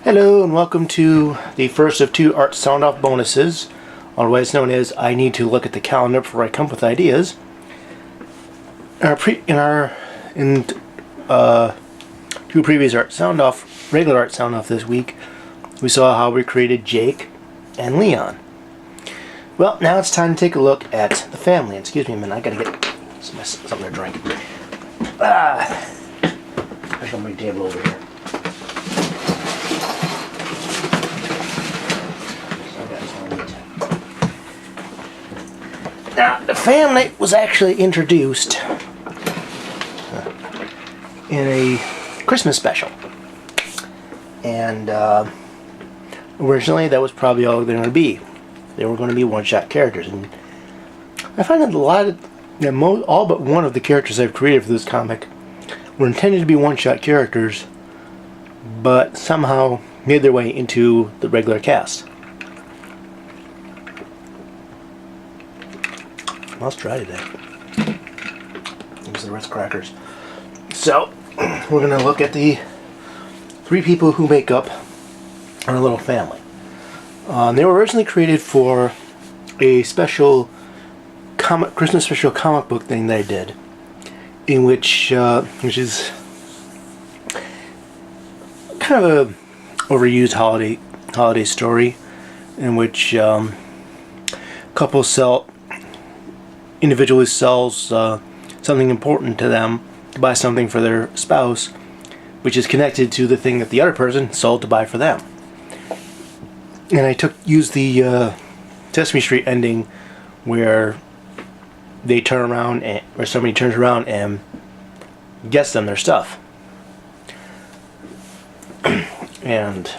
Hello and welcome to the first of two Art Soundoff bonuses, otherwise known as I need to look at the calendar before I come up with ideas. In two previous regular Art Soundoff this week, we saw how we created Jake and Leon. Well, now it's time to take a look at the family. Excuse me a minute, I gotta get something to drink. There's a big table over here. Now, the family was actually introduced in a Christmas special. And originally that was probably all they were going to be. They were going to be one-shot characters. And I find that all but one of the characters I've created for this comic were intended to be one-shot characters, but somehow made their way into the regular cast. Let's try today. These are the Ritz crackers. So, we're going to look at the three people who make up our little family. They were originally created for a special Christmas special comic book thing that I did, in which is kind of a overused holiday story, in which couples individually sells something important to them to buy something for their spouse, which is connected to the thing that the other person sold to buy for them. And I used the Sesame Street ending where they turn around or somebody turns around and gets them their stuff. And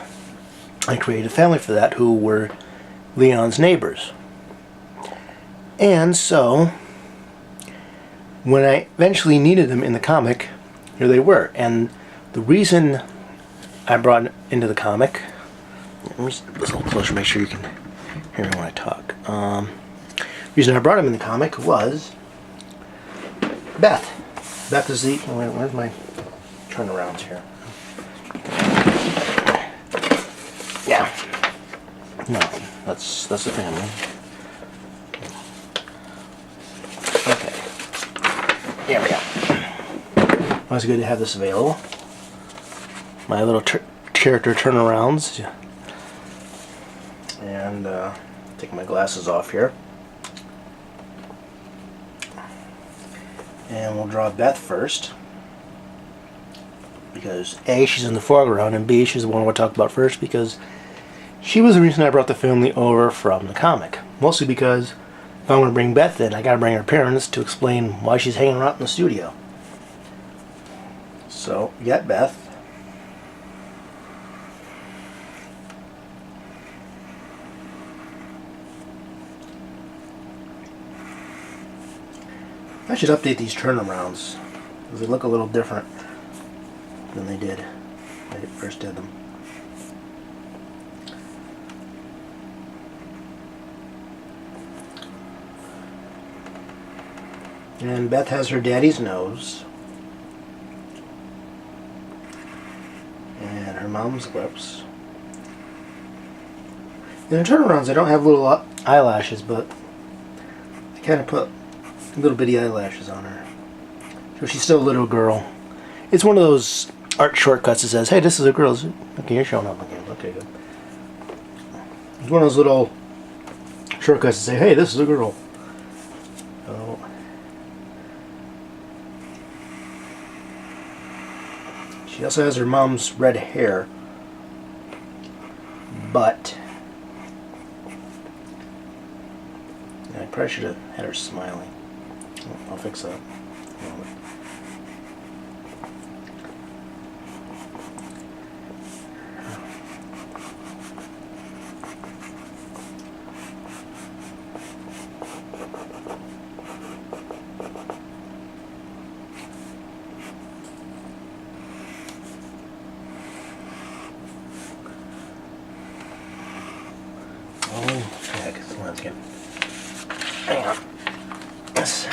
I created a family for that who were Leon's neighbors. And so, when I eventually needed them in the comic, here they were. And the reason I brought it into the comic, let me just get this a little closer, make sure you can hear me when I talk. The reason I brought them in the comic was Beth. Beth is the, where's my turnarounds here? Yeah. No, that's the family. Okay. There we go. Always good to have this available. My little character turnarounds. And take my glasses off here. And we'll draw Beth first. Because A, she's in the foreground, and B, she's the one we'll talk about first because she was the reason I brought the family over from the comic. Mostly because if I want to bring Beth in, I gotta bring her parents to explain why she's hanging around in the studio. So, we got Beth. I should update these turnarounds because they look a little different than they did when I first did them. And Beth has her daddy's nose. And her mom's lips. In the turnarounds, I don't have little eyelashes, but I kind of put little bitty eyelashes on her. So she's still a little girl. It's one of those art shortcuts that says, hey, this is a girl. Okay, you're showing up again. Okay, good. It's one of those little shortcuts that say, hey, this is a girl. So, she also has her mom's red hair, but I probably should have had her smiling. I'll fix that. Oh, heck, it's the landscape. Hang on. This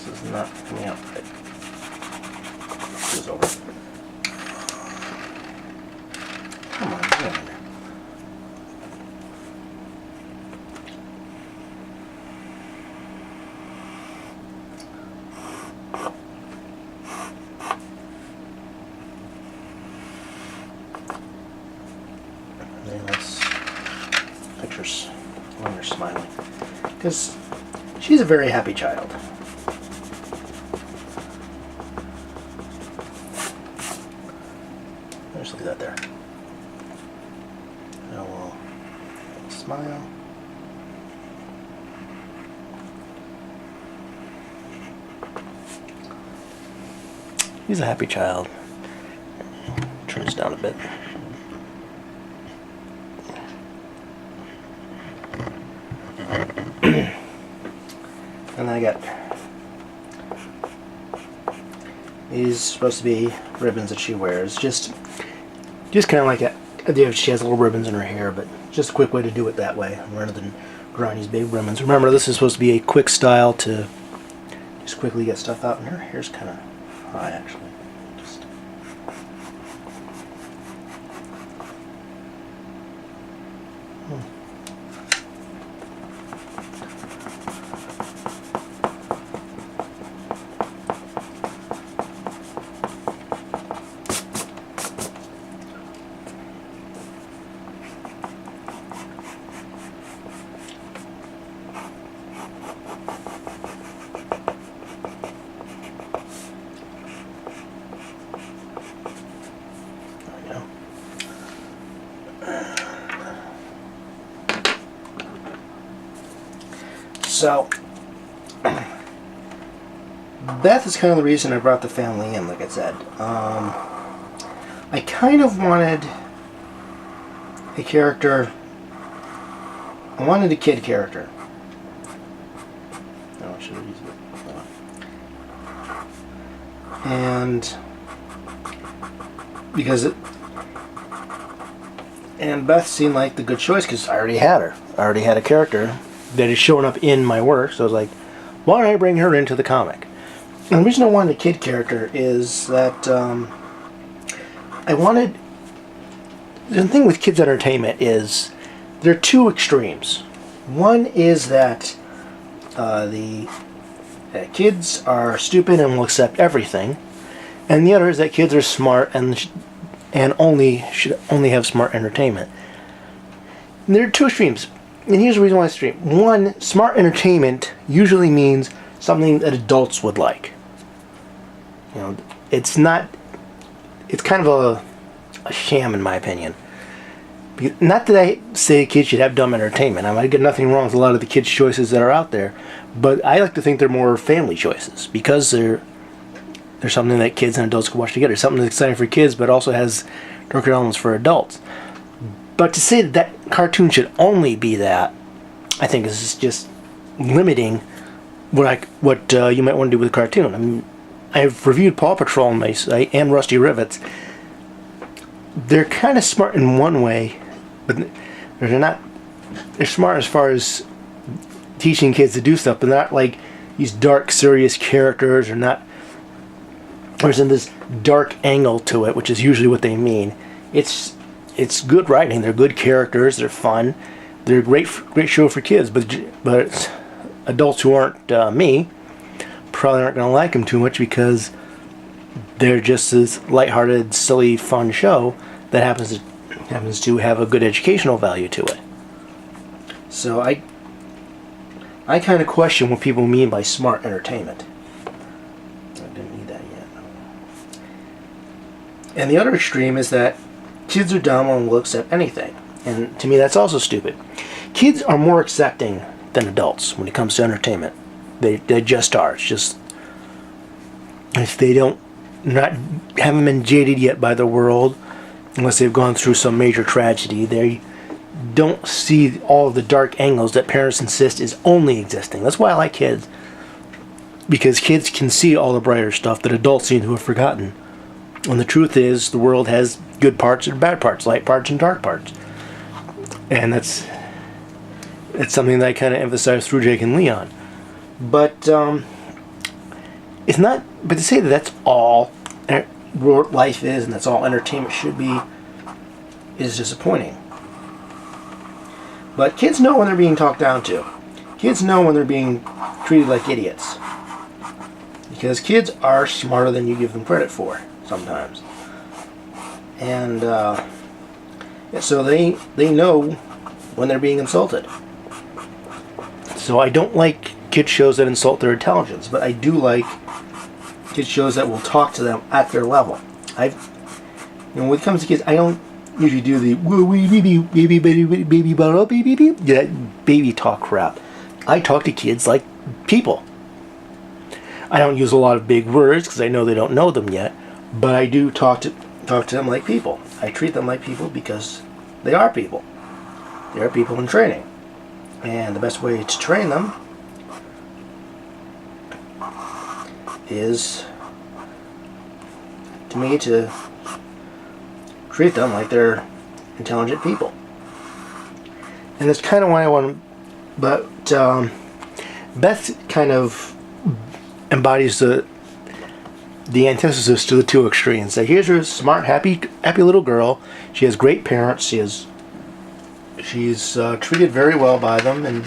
is not coming out right. This is over. when they're smiling, because she's a very happy child. Just leave that there. Now we'll smile. He's a happy child. Turn this down a bit. And then I got these supposed to be ribbons that she wears. Just kind of like she has little ribbons in her hair, but just a quick way to do it that way rather than drawing these big ribbons. Remember, this is supposed to be a quick style to just quickly get stuff out, and her hair's kind of high actually. So, Beth is kind of the reason I brought the family in, like I said. I kind of wanted a character. I wanted a kid character. Oh, I should have used it. And because and Beth seemed like the good choice because I already had her. I already had a character that is showing up in my work, so I was like, why don't I bring her into the comic? And the reason I wanted a kid character is that I wanted... The thing with kids' entertainment is there are two extremes. One is that kids are stupid and will accept everything, and the other is that kids are smart and should only have smart entertainment. And there are two extremes. And here's the reason why it's extreme. One, smart entertainment usually means something that adults would like. You know, it's not... It's kind of a sham in my opinion. Not that I say kids should have dumb entertainment. I get nothing wrong with a lot of the kids' choices that are out there. But I like to think they're more family choices. Because they're something that kids and adults can watch together. Something that's exciting for kids but also has darker elements for adults. But to say that cartoon should only be that, I think is just limiting what you might want to do with a cartoon. I mean, I've reviewed Paw Patrol on my site and Rusty Rivets. They're kind of smart in one way, but they're not. They're smart as far as teaching kids to do stuff, but not like these dark, serious characters. Or not. There's in this dark angle to it, which is usually what they mean. It's good writing. They're good characters. They're fun. They're a great show for kids. But adults who aren't me probably aren't going to like them too much because they're just this lighthearted, silly, fun show that happens to have a good educational value to it. So I kind of question what people mean by smart entertainment. I didn't need that yet. And the other extreme is that kids are dumb and will accept anything. And to me, that's also stupid. Kids are more accepting than adults when it comes to entertainment. They just are. It's just... If they haven't been jaded yet by the world, unless they've gone through some major tragedy, they don't see all of the dark angles that parents insist is only existing. That's why I like kids. Because kids can see all the brighter stuff that adults seem to have forgotten. And the truth is, the world has good parts and bad parts, light parts and dark parts. And that's something that I kind of emphasize through Jake and Leon. But it's not. But to say that that's all life is and that's all entertainment should be is disappointing. But kids know when they're being talked down to. Kids know when they're being treated like idiots. Because kids are smarter than you give them credit for sometimes. And so they know when they're being insulted. So I don't like kids shows that insult their intelligence, but I do like kids shows that will talk to them at their level. When it comes to kids, I don't usually do the baby talk crap. I talk to kids like people. I don't use a lot of big words because I know they don't know them yet, but I do talk to them like people. I treat them like people because they are people. They are people in training. And the best way to train them is, to me, to treat them like they're intelligent people. And that's kind of why I want to, but Beth kind of embodies the antithesis to the two extremes. That here's her smart, happy little girl. She has great parents. She's treated very well by them, and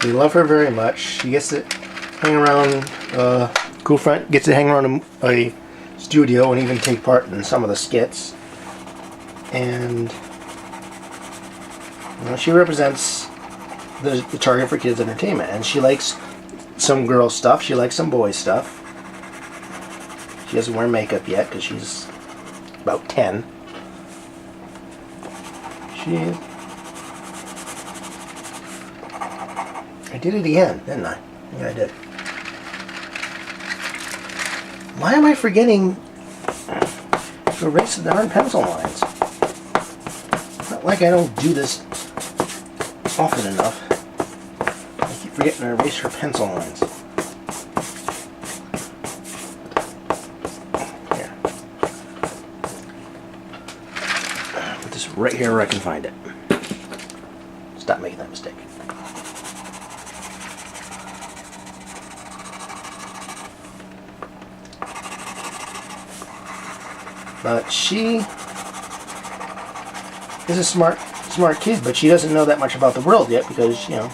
they love her very much. She gets to hang around, cool friend, gets to hang around a studio and even take part in some of the skits. And she represents the target for kids' entertainment. And she likes some girl stuff. She likes some boy stuff. She doesn't wear makeup yet because she's about 10. I did it again, didn't I? Yeah, I did. Why am I forgetting to erase the darn pencil lines? Not like I don't do this often enough. I keep forgetting to erase her pencil lines. Here. Put this right here where I can find it. Stop making that mistake. But she is a smart kid, but she doesn't know that much about the world yet because, still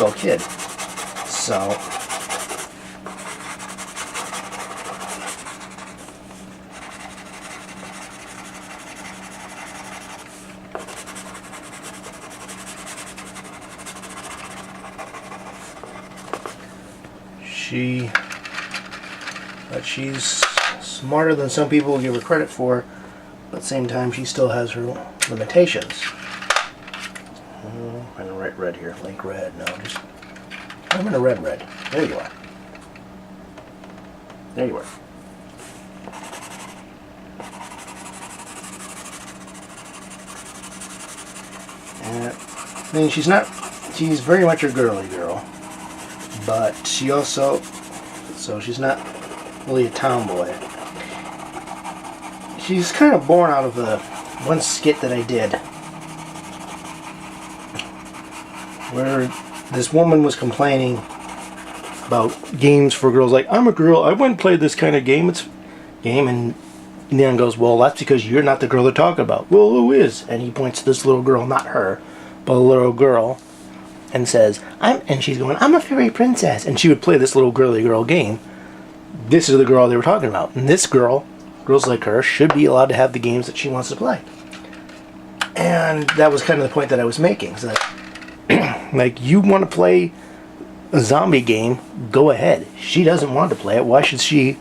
a kid. So she's smarter than some people will give her credit for, but at the same time she still has her limitations. I'm going to write red here. Link red. No, I'm going to red. There you are. There you are. And I mean, she's very much a girly girl, but she's not really a tomboy. She's kind of born out of the one skit that I did where this woman was complaining about games for girls. Like, I'm a girl, I wouldn't play this kind of game. And Neon goes, well, that's because you're not the girl they're talking about. Well, who is? And he points to this little girl, not her, but a little girl, and says, and she's going, I'm a fairy princess. And she would play this little girly girl game. This is the girl they were talking about. And this girls like her, should be allowed to have the games that she wants to play. And that was kind of the point that I was making. So that, like, you want to play a zombie game, go ahead. She doesn't want to play it. Why should she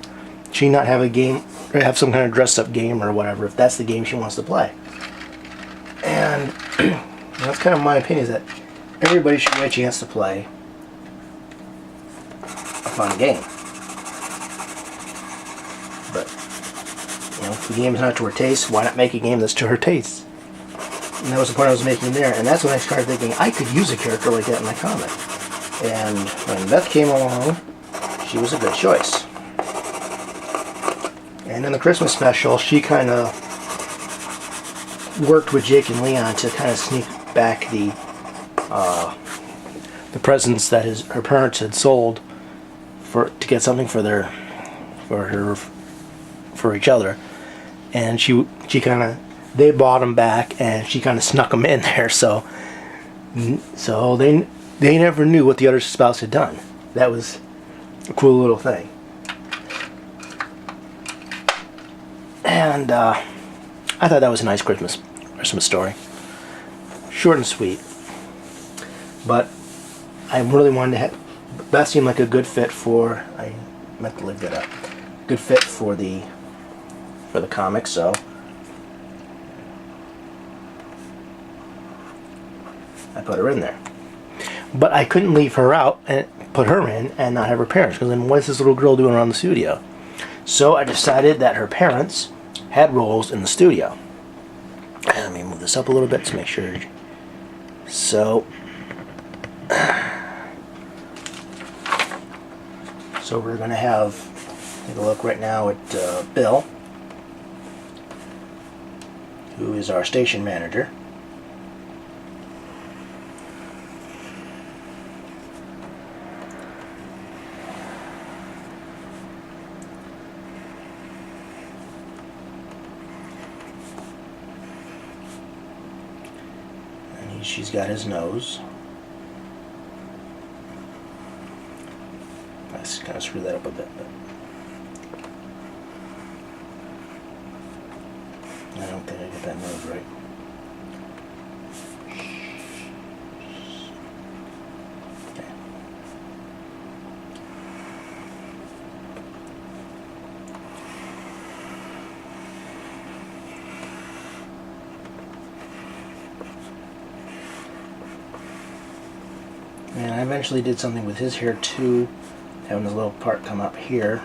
not have a game, or have some kind of dressed up game or whatever, if that's the game she wants to play? And that's kind of my opinion, is that everybody should get a chance to play a fun game. But, if the game is not to her taste, why not make a game that's to her taste? And that was the point I was making there. And that's when I started thinking, I could use a character like that in my comic. And when Beth came along, she was a good choice. And in the Christmas special, she kind of worked with Jake and Leon to kind of sneak back the presents that her parents had sold to get something for each other. And they bought them back, and she kind of snuck them in there. So they never knew what the other spouse had done. That was a cool little thing. And I thought that was a nice Christmas story. Short and sweet. But I really wanted to have... Beth seemed like a good fit for... I meant to look that up. Good fit for the comic, so... I put her in there. But I couldn't leave her out and put her in and not have her parents, because then what is this little girl doing around the studio? So I decided that her parents had roles in the studio. And let me move this up a little bit to make sure. So we're going to have, take a look right now at Bill, who is our station manager. She's got his nose. I just kind of screw that up a bit, but I don't think I get that nose right. Okay. And I eventually did something with his hair too, having this little part come up here,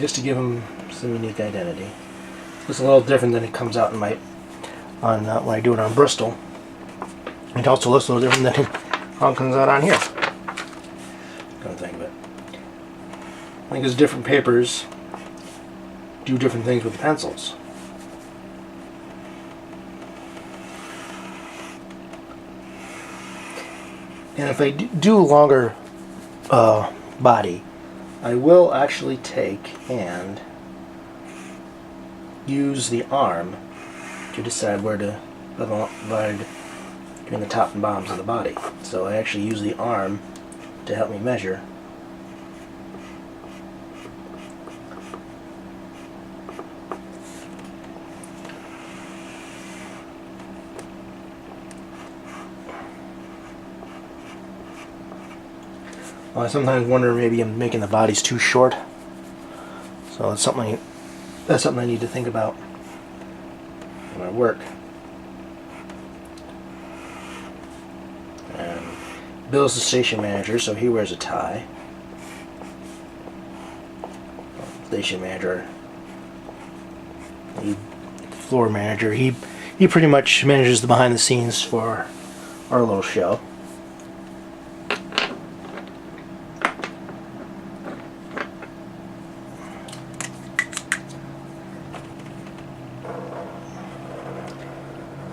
just to give him some unique identity. It's a little different than it comes out in when I do it on Bristol. It also looks a little different than how it comes out on here. Come to think of it. I think it's different papers do different things with the pencils. And if I do a longer body, I will actually take and use the arm to decide where to divide between the top and bottoms of the body. So I actually use the arm to help me measure. I sometimes wonder maybe I'm making the bodies too short, so that's something I need to think about when I work. And Bill's the station manager, so he wears a tie. Station manager, floor manager. He pretty much manages the behind the scenes for our little show.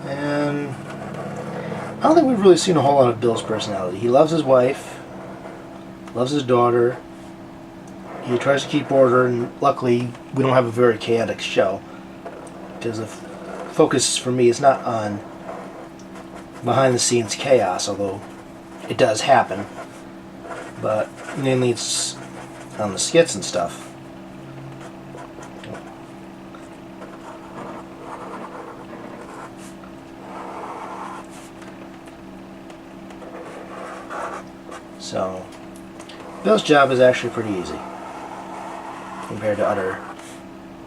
And I don't think we've really seen a whole lot of Bill's personality. He loves his wife, loves his daughter. He tries to keep order, and luckily we don't have a very chaotic show, because the focus for me is not on behind the scenes chaos, although it does happen, but mainly it's on the skits and stuff. So Bill's job is actually pretty easy compared to other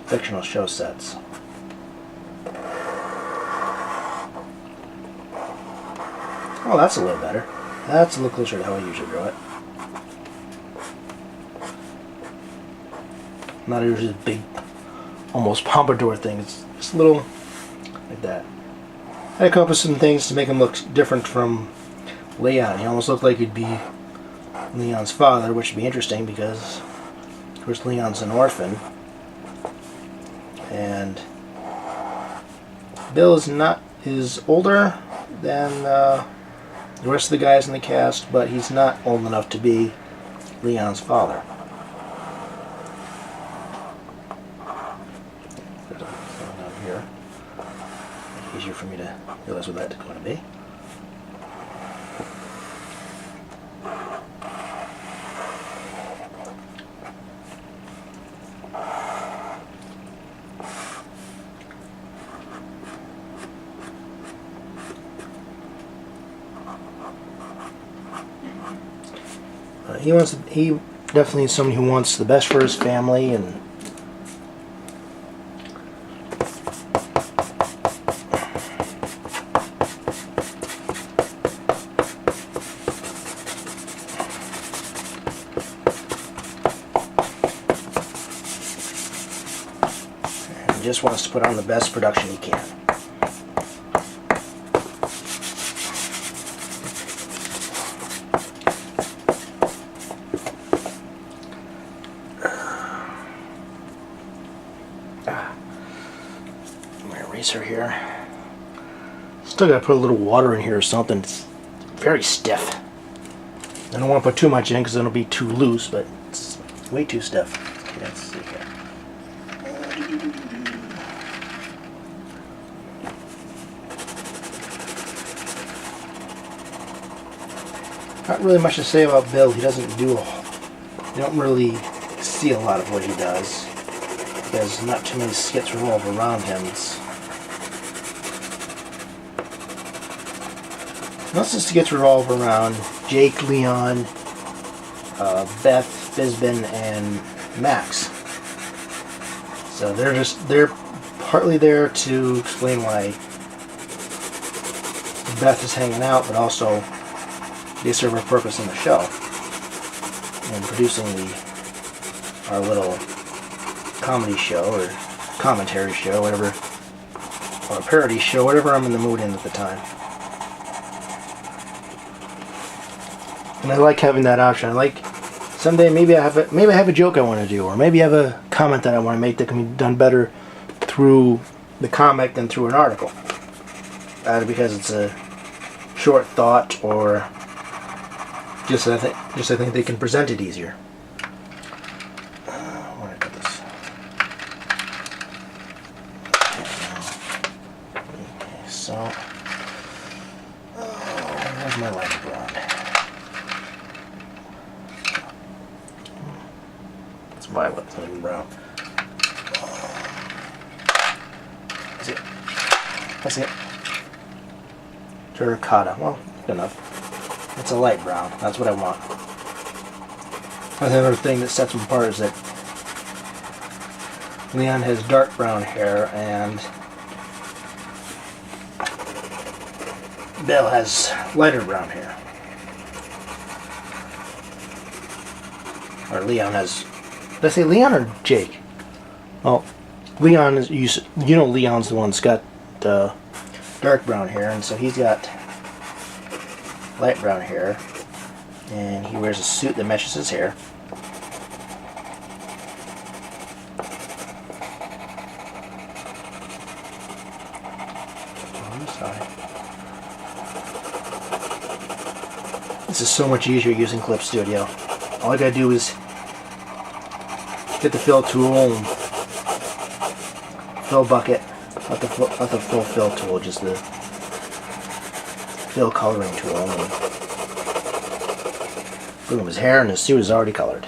fictional show sets. Oh, that's a little better. That's a little closer to how I usually draw it. Not usually a big, almost pompadour thing. It's just a little like that. I had to come up with some things to make him look different from Leon. He almost looked like he'd be Leon's father, which would be interesting because, of course, Leon's an orphan. And Bill is older than the rest of the guys in the cast, but he's not old enough to be Leon's father. There's one down here. It's easier for me to realize what that's going to be. he definitely is someone who wants the best for his family, and he just wants to put on the best production he can. My eraser here. Still gotta put a little water in here or something. It's very stiff. I don't want to put too much in because then it'll be too loose, but it's way too stiff. Okay, let's see here. Not really much to say about Bill. He doesn't do you don't really see a lot of what he does, because not too many skits revolve around him. Most of the skits revolve around Jake, Leon, Beth, Bisbin, and Max. So they're partly there to explain why Beth is hanging out, but also they serve a purpose in the show and producing our little comedy show or commentary show, whatever, or a parody show, whatever I'm in the mood in at the time. And I like having that option. I like someday maybe I have a joke I want to do, or maybe I have a comment that I want to make that can be done better through the comic than through an article, either because it's a short thought or just I think they can present it easier. Where did I put this? Okay, so where's my lighter brown? It's violet, it's not even brown. That's it. That's it. Terracotta. Well, good enough. It's a light brown. That's what I want. Another thing that sets them apart is that Leon has dark brown hair and Bill has lighter brown hair. Or Leon has... Did I say Leon or Jake? Oh, Leon is... You know Leon's the one that's got dark brown hair, and so he's got light brown hair, and he wears a suit that matches his hair. Oh, I'm sorry. This is so much easier using Clip Studio. All I gotta do is get the fill tool and fill bucket, not the full fill tool, just the fill coloring tool, and boom, his hair and his suit is already colored.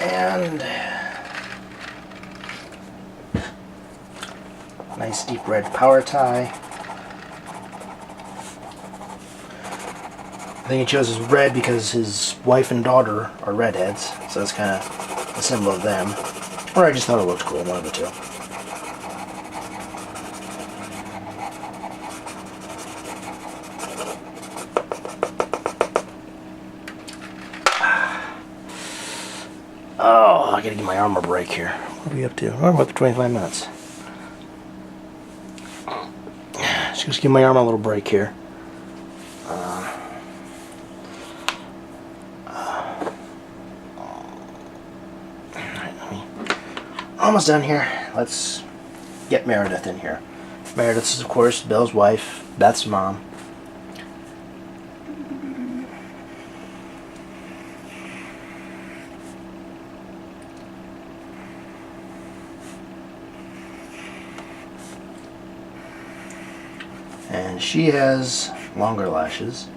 And nice deep red power tie. I think he chose his red because his wife and daughter are redheads, so that's kind of a symbol of them. Or I just thought it looked cool, one of the two. Oh, I gotta give my arm a break here. What are we up to? Oh, we're up to 25 minutes. Just give my arm a little break here. Alright, let me almost done here. Let's get Meredith in here. Meredith is, of course, Bill's wife, Beth's mom. And she has longer lashes.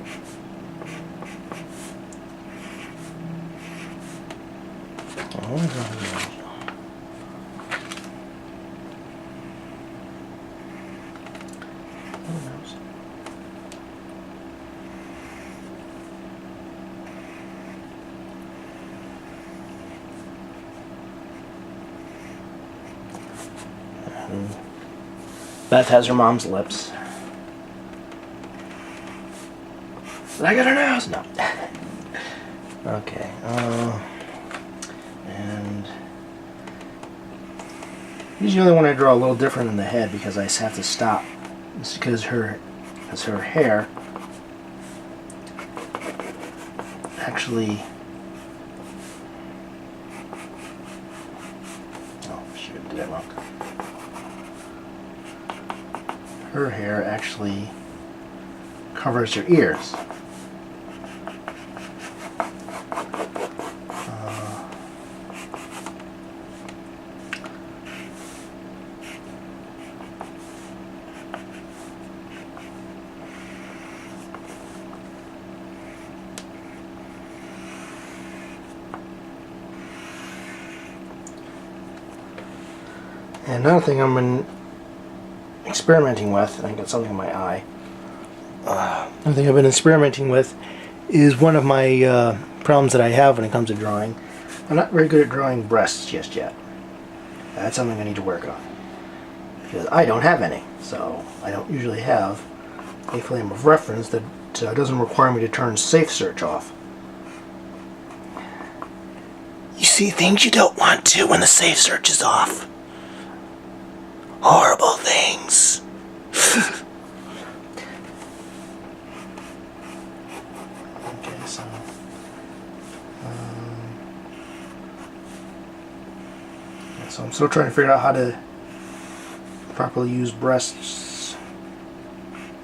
Beth has her mom's lips. I got her nose. No. Okay. And usually the only one I draw a little different in the head because I have to stop. It's because her hair actually. Oh, shoot, did that wrong. Her hair actually covers her ears. And another thing I'm experimenting with, I got something in my eye. Another thing I've been experimenting with is one of my problems that I have when it comes to drawing. I'm not very good at drawing breasts just yet. That's something I need to work on. Because I don't have any, so I don't usually have a frame of reference that doesn't require me to turn safe search off. You see things you don't want to when the safe search is off. Horrible things. Okay, so so I'm still trying to figure out how to properly use breasts.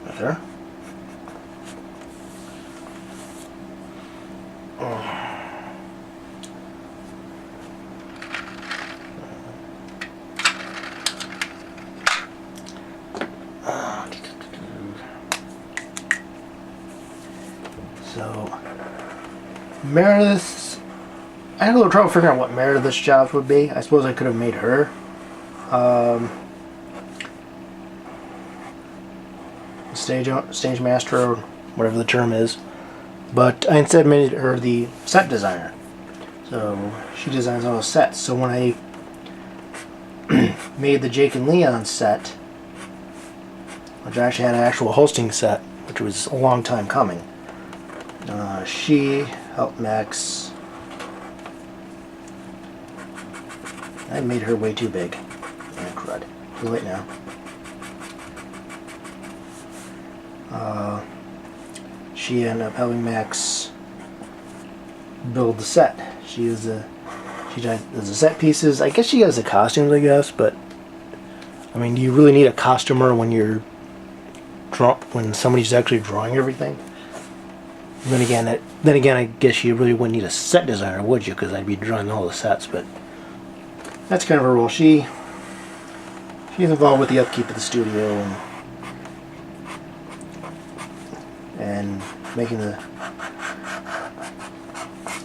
Right there. So, Meredith's, I had a little trouble figuring out what Meredith's jobs would be. I suppose I could have made her stage master or whatever the term is. But I instead made her the set designer. So, she designs all the sets. So when I made the Jake and Leon set, which I actually had an actual hosting set, which was a long time coming, she helped Max. I made her way too big. Oh, crud. Too late now. She ended up helping Max build the set. She does the set pieces. I guess she does the costumes, I guess, but I mean, do you really need a costumer when when somebody's actually drawing everything? Then again, I guess you really wouldn't need a set designer, would you? Because I'd be drawing all the sets. But that's kind of her role. She's involved with the upkeep of the studio and making the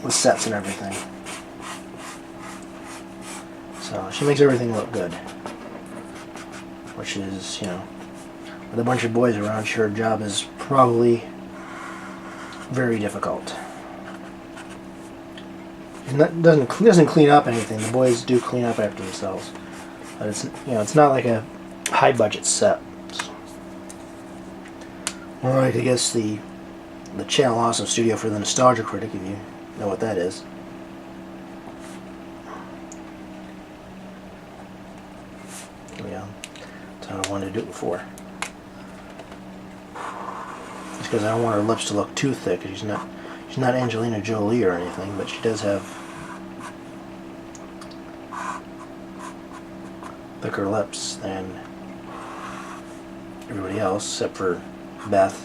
sets and everything. So she makes everything look good, which is, with a bunch of boys around, her job is probably very difficult. It doesn't clean up anything. The boys do clean up after themselves, but it's not like a high budget set. More like, I guess, the Channel Awesome Studio for the Nostalgia Critic, if you know what that is. Yeah, that's how I wanted to do it before. It's because I don't want her lips to look too thick. She's not Angelina Jolie or anything, but she does have thicker lips than everybody else, except for Beth.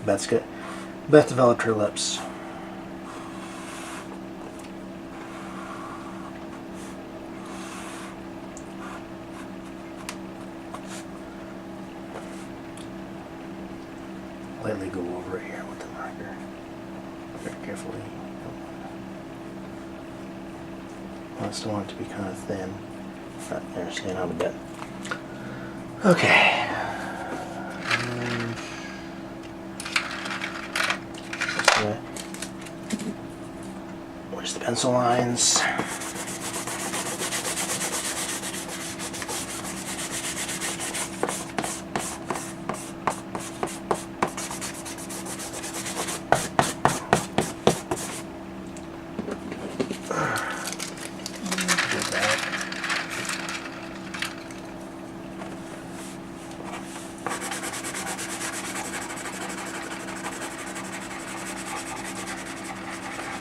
Beth developed her lips. Lightly go over it here with the marker, very carefully. I still want it to be kind of thin. There, staying on a bit. Okay. Where's the pencil lines?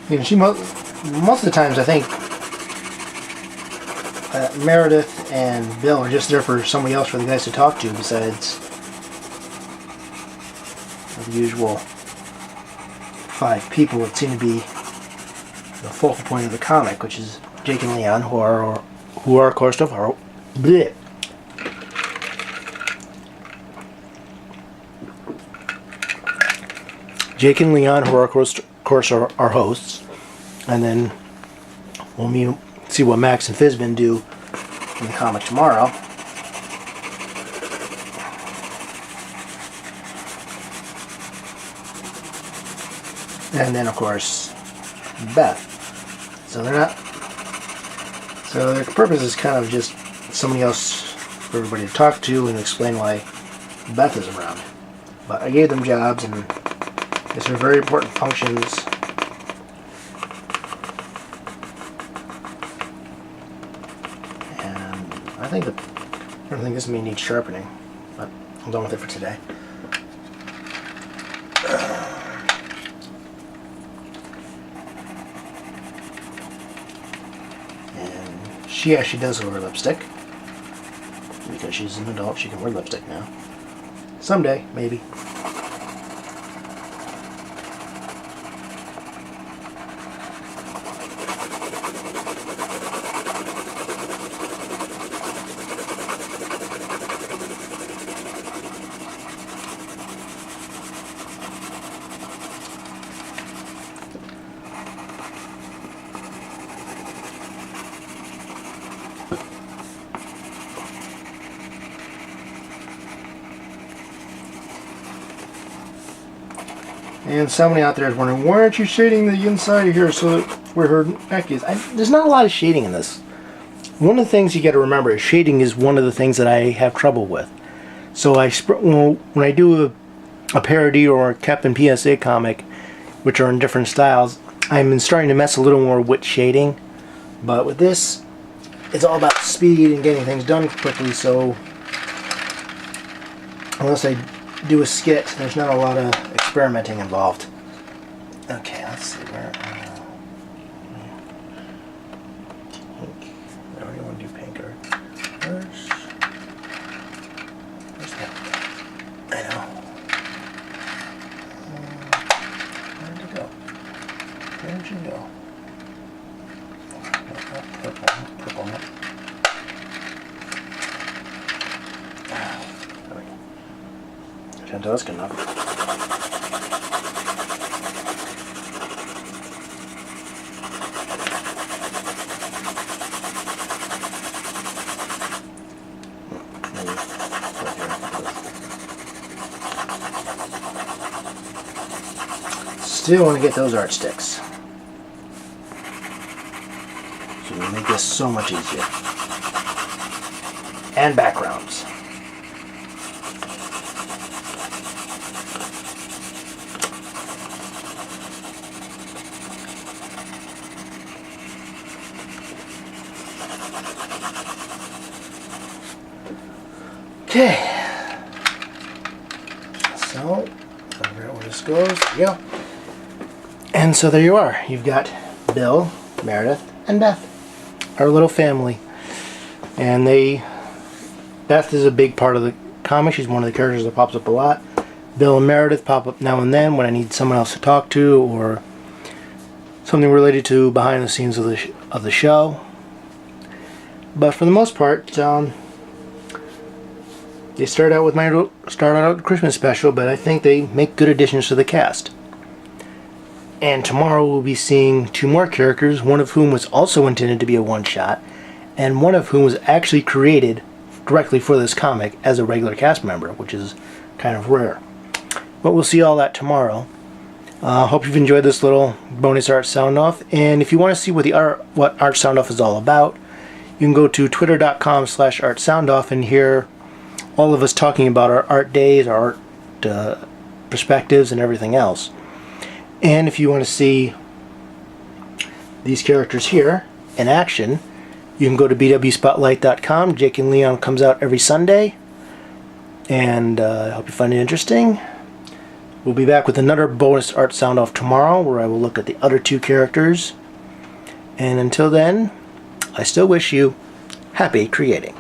You know, most of the times I think Meredith and Bill are just there for somebody else for the guys to talk to besides the usual 5 people that seem to be the focal point of the comic, which is Jake and Leon, who are of course bleh. Jake and Leon, who are of course are hosts, and then we'll see what Max and Fizbin do in the comic tomorrow. And then of course Beth. So their purpose is kind of just somebody else for everybody to talk to and explain why Beth is around. But I gave them jobs, and these are very important functions. And I think this may need sharpening, but I'm done with it for today. And she actually does wear lipstick. Because she's an adult, she can wear lipstick now. Someday, maybe. And somebody out there is wondering, why aren't you shading the inside of here so that where her neck is? There's not a lot of shading in this. One of the things you got to remember is shading is one of the things that I have trouble with. So when I do a parody or a Captain PSA comic, which are in different styles, I'm starting to mess a little more with shading. But with this, it's all about speed and getting things done quickly, so unless I do a skit, there's not a lot of experimenting involved. Okay, let's see where. Pink. I don't want to do pink or where's that? I know. Where'd it go? Where'd you go? Purple. There we go. Until that's good enough. Still want to get those art sticks. So we make this so much easier. And backgrounds. Okay. So, figure out where this goes. There you go. And so there you are. You've got Bill, Meredith, and Beth, our little family. And they Beth is a big part of the comic. She's one of the characters that pops up a lot. Bill and Meredith pop up now and then when I need someone else to talk to, or something related to behind the scenes of the show. But for the most part, they start out with the Christmas special, but I think they make good additions to the cast. And tomorrow we'll be seeing 2 more characters, one of whom was also intended to be a one-shot, and one of whom was actually created directly for this comic as a regular cast member, which is kind of rare. But we'll see all that tomorrow. Hope you've enjoyed this little bonus art sound-off, and if you want to see what Art Soundoff is all about, you can go to twitter.com/artsoundoff and hear all of us talking about our art days, our art perspectives, and everything else. And if you want to see these characters here in action, you can go to bwspotlight.com. Jake and Leon comes out every Sunday, and I hope you find it interesting. We'll be back with another bonus art sound off tomorrow, where I will look at the other 2 characters. And until then, I still wish you happy creating.